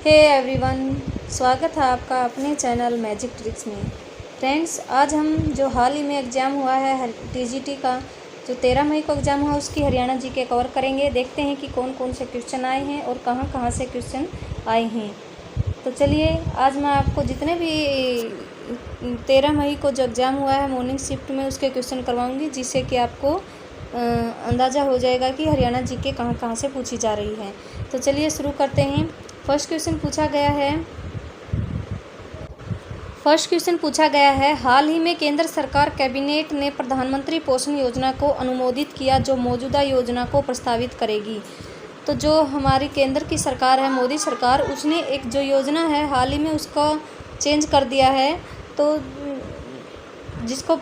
Hey everyone, स्वागत है आपका अपने चैनल मैजिक ट्रिक्स में। फ्रेंड्स, आज हम जो हाल ही में एग्ज़ाम हुआ है टीजीटी का, जो 13 मई को एग्ज़ाम हुआ, उसकी हरियाणा जीके कवर करेंगे। देखते हैं कि कौन कौन से क्वेश्चन आए हैं और कहाँ कहाँ से क्वेश्चन आए हैं। तो चलिए, आज मैं आपको जितने भी 13 मई को जो एग्ज़ाम हुआ है मॉर्निंग शिफ्ट में, उसके क्वेश्चन करवाऊँगी, जिससे कि आपको अंदाज़ा हो जाएगा कि हरियाणा जीके कहाँ कहाँ से पूछी जा रही है। तो चलिए शुरू करते हैं। फर्स्ट क्वेश्चन पूछा गया है, हाल ही में केंद्र सरकार कैबिनेट ने प्रधानमंत्री पोषण योजना को अनुमोदित किया, जो मौजूदा योजना को प्रस्तावित करेगी। तो जो हमारी केंद्र की सरकार है, मोदी सरकार, उसने एक जो योजना है हाल ही में उसको चेंज कर दिया है। तो जिसको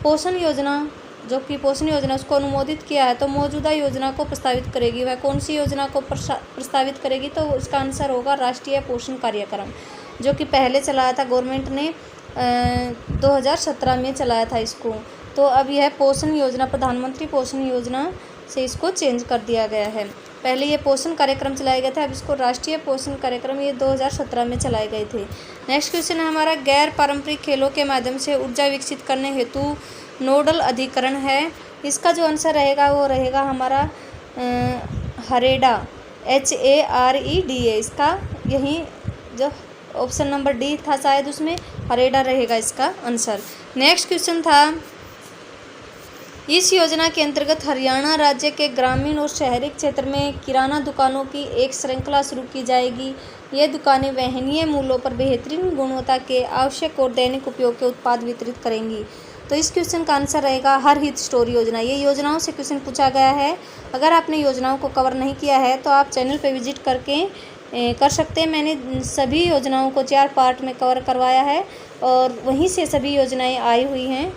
पोषण योजना, जो कि पोषण योजना उसको अनुमोदित किया है, तो मौजूदा योजना को प्रस्तावित करेगी। वह कौन सी योजना को प्रस्तावित करेगी? तो इसका आंसर होगा राष्ट्रीय पोषण कार्यक्रम, जो कि पहले चलाया था गवर्नमेंट ने 2017 में चलाया था इसको। तो अब यह पोषण योजना, प्रधानमंत्री पोषण योजना से इसको चेंज कर दिया गया है। पहले ये पोषण कार्यक्रम चलाए गए थे, अब इसको राष्ट्रीय पोषण कार्यक्रम ये 2017 में चलाए गए थे। नेक्स्ट क्वेश्चन है हमारा, गैर पारंपरिक खेलों के माध्यम से ऊर्जा विकसित करने हेतु नोडल अधिकरण है। इसका जो आंसर रहेगा वो रहेगा हमारा हरेडा, HAREDA। इसका यही जो ऑप्शन नंबर डी था शायद, उसमें हरेडा रहेगा इसका आंसर। नेक्स्ट क्वेश्चन था, इस योजना के अंतर्गत हरियाणा राज्य के ग्रामीण और शहरी क्षेत्र में किराना दुकानों की एक श्रृंखला शुरू की जाएगी। ये दुकानें वहनीय मूल्यों पर बेहतरीन गुणवत्ता के आवश्यक और दैनिक उपयोग के उत्पाद वितरित करेंगी। तो इस क्वेश्चन का आंसर रहेगा हर हित स्टोर योजना। ये योजनाओं से क्वेश्चन पूछा गया है। अगर आपने योजनाओं को कवर नहीं किया है तो आप चैनल पर विजिट करके कर सकते हैं। मैंने सभी योजनाओं को 4 पार्ट में कवर करवाया है और वहीं से सभी योजनाएं आई हुई हैं।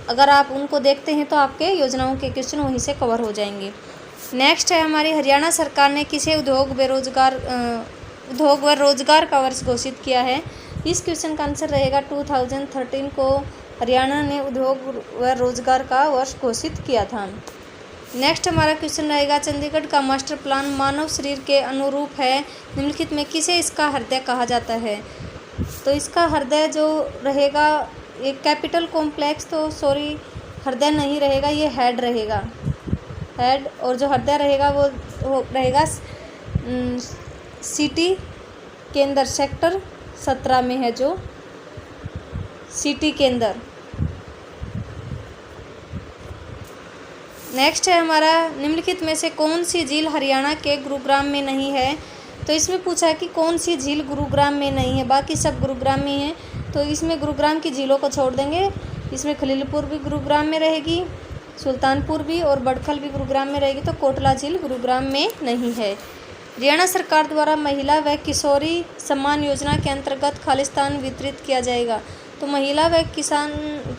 अगर आप उनको देखते हैं तो आपके योजनाओं के क्वेश्चन वहीं से कवर हो जाएंगे। नेक्स्ट है हमारी, हरियाणा सरकार ने किसे उद्योग व रोजगार का वर्ष घोषित किया है? इस क्वेश्चन का आंसर रहेगा 2013 को हरियाणा ने उद्योग व रोजगार का वर्ष घोषित किया था। नेक्स्ट हमारा क्वेश्चन रहेगा, चंडीगढ़ का मास्टर प्लान मानव शरीर के अनुरूप है, निम्नलिखित में किसे इसका हृदय कहा जाता है? तो इसका हृदय जो रहेगा एक कैपिटल कॉम्प्लेक्स, तो सॉरी हृदय नहीं रहेगा, ये हेड रहेगा, हेड। और जो हृदय रहेगा वो रहेगा सिटी के अंदर, सेक्टर 17 में है जो सिटी के अंदर। नेक्स्ट है हमारा, निम्नलिखित में से कौन सी झील हरियाणा के गुरुग्राम में नहीं है? तो इसमें पूछा है कि कौन सी झील गुरुग्राम में नहीं है, बाकी सब गुरुग्राम में है। तो इसमें गुरुग्राम की झीलों को छोड़ देंगे। इसमें खलीलपुर भी गुरुग्राम में रहेगी, सुल्तानपुर भी, और बड़खल भी गुरुग्राम में रहेगी। तो कोटला झील गुरुग्राम में नहीं है। हरियाणा सरकार द्वारा महिला व किशोरी सम्मान योजना के अंतर्गत खालिस्तान वितरित किया जाएगा। तो महिला व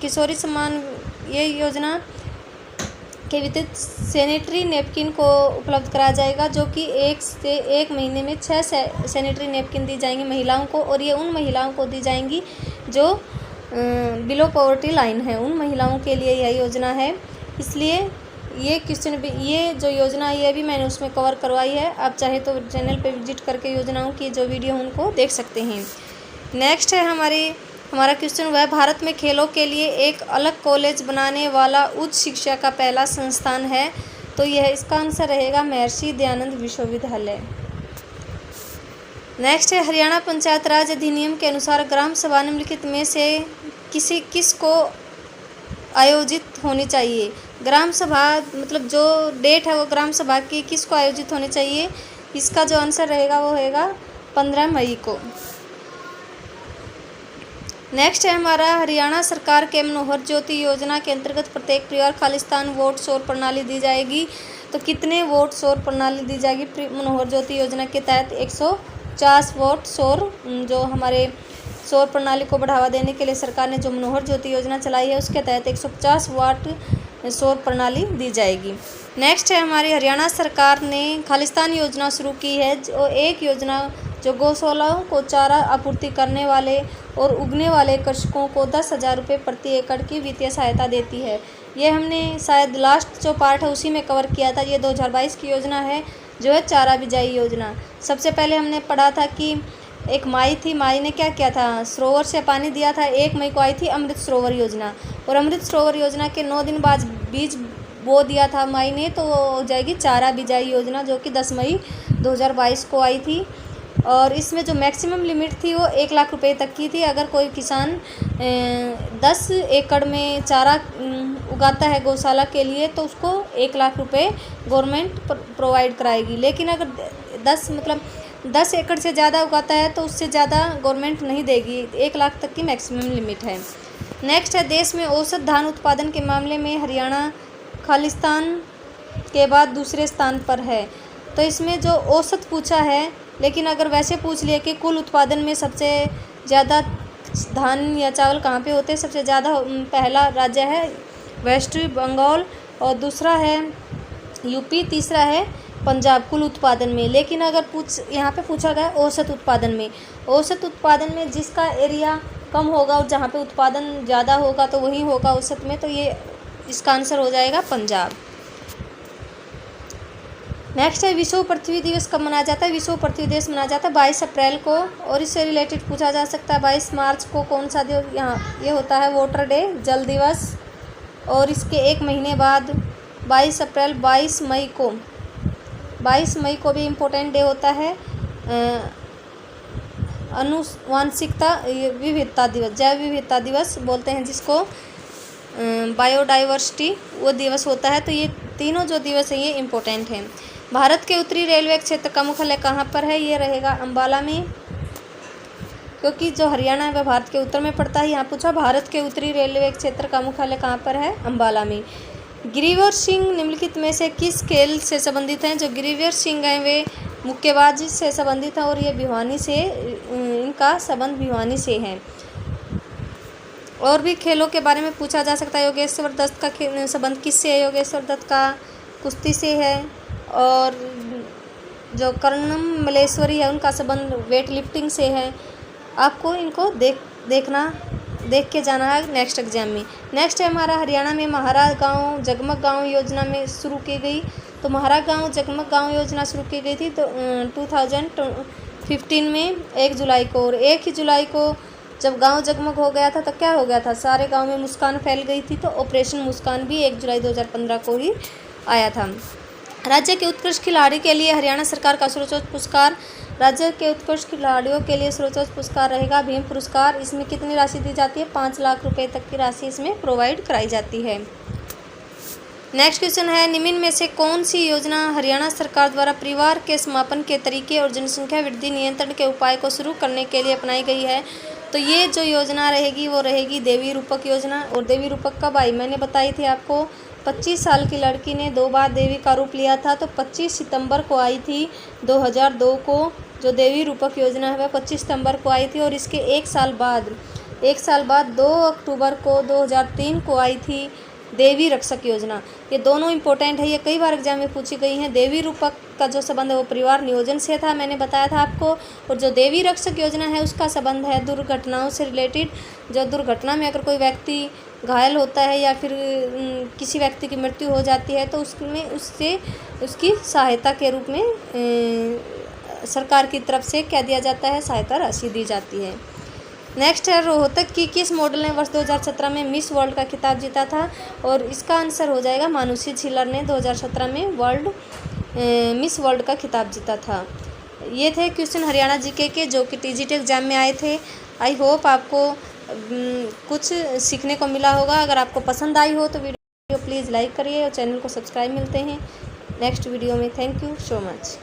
किशोरी सम्मान ये योजना के वितरित सैनिटरी नैपकिन को उपलब्ध कराया जाएगा, जो कि 1 महीने में 6 सैनिटरी नैपकिन दी जाएंगी महिलाओं को। और ये उन महिलाओं को दी जाएंगी जो बिलो पॉवर्टी लाइन है, उन महिलाओं के लिए यह योजना है। इसलिए ये क्वेश्चन भी, ये जो योजना है ये भी मैंने उसमें कवर करवाई है। आप चाहे तो चैनल पे विजिट करके योजनाओं की जो वीडियो उनको देख सकते हैं। नेक्स्ट है हमारा क्वेश्चन, वह भारत में खेलों के लिए एक अलग कॉलेज बनाने वाला उच्च शिक्षा का पहला संस्थान है। तो यह इसका आंसर रहेगा महर्षि दयानंद विश्वविद्यालय। नेक्स्ट है, हरियाणा पंचायत राज अधिनियम के अनुसार ग्राम सभा निम्नलिखित में से किस को आयोजित होनी चाहिए? ग्राम सभा मतलब जो डेट है वो ग्राम सभा की किस को आयोजित होनी चाहिए? इसका जो आंसर रहेगा वो रहेगा 15 मई को। नेक्स्ट है हमारा, हरियाणा सरकार के मनोहर ज्योति योजना के अंतर्गत प्रत्येक परिवार खालिस्तान वोट सौर प्रणाली दी जाएगी। तो कितने वोट सौर प्रणाली दी जाएगी मनोहर ज्योति योजना के तहत? 150 वोट सौर, जो हमारे सौर प्रणाली को बढ़ावा देने के लिए सरकार ने जो मनोहर ज्योति योजना चलाई है उसके तहत 150 वाट सौर प्रणाली दी जाएगी। नेक्स्ट है हमारी, हरियाणा सरकार ने खालिस्तान योजना शुरू की है, जो एक योजना जो गौशालाओं को चारा आपूर्ति करने वाले और उगने वाले कृषकों को 10,000 रुपये प्रति एकड़ की वित्तीय सहायता देती है। ये हमने शायद लास्ट जो पार्ट है उसी में कवर किया था। ये 2022 की योजना है, जो है चारा बिजाई योजना। सबसे पहले हमने पढ़ा था कि एक माई थी, माई ने क्या किया था, सरोवर से पानी दिया था। 1 मई को आई थी अमृत सरोवर योजना, और अमृत सरोवर योजना के 9 दिन बाद बीज बो दिया था माई ने, तो हो जाएगी चारा बिजाई योजना, जो कि 10 मई 2022 को आई थी। और इसमें जो मैक्सिमम लिमिट थी वो 1 लाख रुपए तक की थी। अगर कोई किसान 10 एकड़ में चारा उगाता है गौशाला के लिए, तो उसको 1 लाख रुपए गवर्नमेंट प्रोवाइड कराएगी। लेकिन अगर 10 एकड़ से ज़्यादा उगाता है तो उससे ज़्यादा गवर्नमेंट नहीं देगी। 1 लाख तक की मैक्सिमम लिमिट है। नेक्स्ट है, देश में औसत धान उत्पादन के मामले में हरियाणा खालिस्तान के बाद दूसरे स्थान पर है। तो इसमें जो औसत पूछा है, लेकिन अगर वैसे पूछ लिया कि कुल उत्पादन में सबसे ज़्यादा धान या चावल कहाँ पे होते हैं, सबसे ज़्यादा पहला राज्य है वेस्ट बंगाल, और दूसरा है यूपी, तीसरा है पंजाब कुल उत्पादन में। लेकिन अगर यहाँ पे पूछा गया औसत उत्पादन में, औसत उत्पादन में जिसका एरिया कम होगा और जहाँ पे उत्पादन ज़्यादा होगा तो वही होगा औसत में, तो ये इसका आंसर हो जाएगा पंजाब। नेक्स्ट है, विश्व पृथ्वी दिवस कब मनाया जाता है। विश्व पृथ्वी दिवस मनाया जाता है 22 अप्रैल को, और इससे रिलेटेड पूछा जा सकता है 22 मार्च को कौन सा दिवस, यहाँ ये होता है वाटर डे, जल दिवस। और इसके 1 महीने बाद 22 अप्रैल 22 मई को भी इम्पोर्टेंट डे होता है, आनुवांशिकता विविधता दिवस, जैव विविधता दिवस बोलते हैं जिसको, बायोडाइवर्सिटी वो दिवस होता है। तो ये तीनों जो दिवस हैं ये इम्पोर्टेंट हैं। भारत के उत्तरी रेलवे क्षेत्र का मुख्यालय कहाँ पर है, ये रहेगा अम्बाला में, क्योंकि जो हरियाणा है वह भारत के उत्तर में पड़ता है। यहाँ पूछा भारत के उत्तरी रेलवे क्षेत्र का मुख्यालय कहाँ पर है, अम्बाला में। गिरिवर सिंह निम्नलिखित में से किस खेल से संबंधित हैं। जो गिरिवर सिंह हैं वे मुक्केबाजी से संबंधित हैं, और ये भिवानी से, इनका संबंध भिवानी से है। और भी खेलों के बारे में पूछा जा सकता है। योगेश्वर दत्त का संबंध किससे है, योगेश्वर दत्त का कुश्ती से है। और जो कर्णम मलेश्वरी है उनका संबंध वेट लिफ्टिंग से है। आपको इनको देख के जाना है नेक्स्ट एग्जाम में। नेक्स्ट है हमारा, हरियाणा में महारा गांव जगमग गांव योजना में शुरू की गई। तो महारा गांव जगमग गांव योजना शुरू की गई थी तो 2015 में 1 जुलाई को। और 1 ही जुलाई को जब गांव जगमग हो गया था तो क्या हो गया था, सारे गांव में मुस्कान फैल गई थी। तो ऑपरेशन मुस्कान भी 1 जुलाई 2015 को ही आया था। राज्य के उत्कृष्ट खिलाड़ी के लिए हरियाणा सरकार का सर्वोच्च पुरस्कार, राज्य के उत्कृष्ट खिलाड़ियों के लिए सर्वोच्च पुरस्कार रहेगा भीम पुरस्कार। इसमें कितनी राशि दी जाती है, 5 लाख रुपए तक की राशि इसमें प्रोवाइड कराई जाती है। नेक्स्ट क्वेश्चन है, निम्न में से कौन सी योजना हरियाणा सरकार द्वारा परिवार के समापन के तरीके और जनसंख्या वृद्धि नियंत्रण के उपाय को शुरू करने के लिए अपनाई गई है। तो ये जो योजना रहेगी वो रहेगी देवी रूपक योजना। और देवी रूपक कब आई, मैंने बताई थी आपको, 25 साल की लड़की ने 2 बार देवी का रूप लिया था। तो 25 सितंबर को आई थी 2002 को, जो देवी रूपक योजना है वह 25 सितंबर को आई थी। और इसके 1 साल बाद 2 अक्टूबर को 2003 को आई थी देवी रक्षक योजना। ये दोनों इंपॉर्टेंट है, ये कई बार एग्जाम में पूछी गई हैं। देवी रूपक का जो संबंध है वो परिवार नियोजन से था, मैंने बताया था आपको। और जो देवी रक्षक योजना है उसका संबंध है दुर्घटनाओं से रिलेटेड। जो दुर्घटना में अगर कोई व्यक्ति घायल होता है या फिर किसी व्यक्ति की मृत्यु हो जाती है तो उसमें उसकी सहायता के रूप में सरकार की तरफ से क्या दिया जाता है, सहायता राशि दी जाती है। नेक्स्ट है, रोहतक की किस मॉडल ने वर्ष 2017 में मिस वर्ल्ड का खिताब जीता था। और इसका आंसर हो जाएगा मानुषी छिल्लर ने 2017 में मिस वर्ल्ड का खिताब जीता था। ये थे क्वेश्चन हरियाणा जीके के जो कि टीजीटी एग्जाम में आए थे। आई होप आपको कुछ सीखने को मिला होगा। अगर आपको पसंद आई हो तो वीडियो प्लीज़ लाइक करिए और चैनल को सब्सक्राइब। मिलते हैं नेक्स्ट वीडियो में। Thank you so much.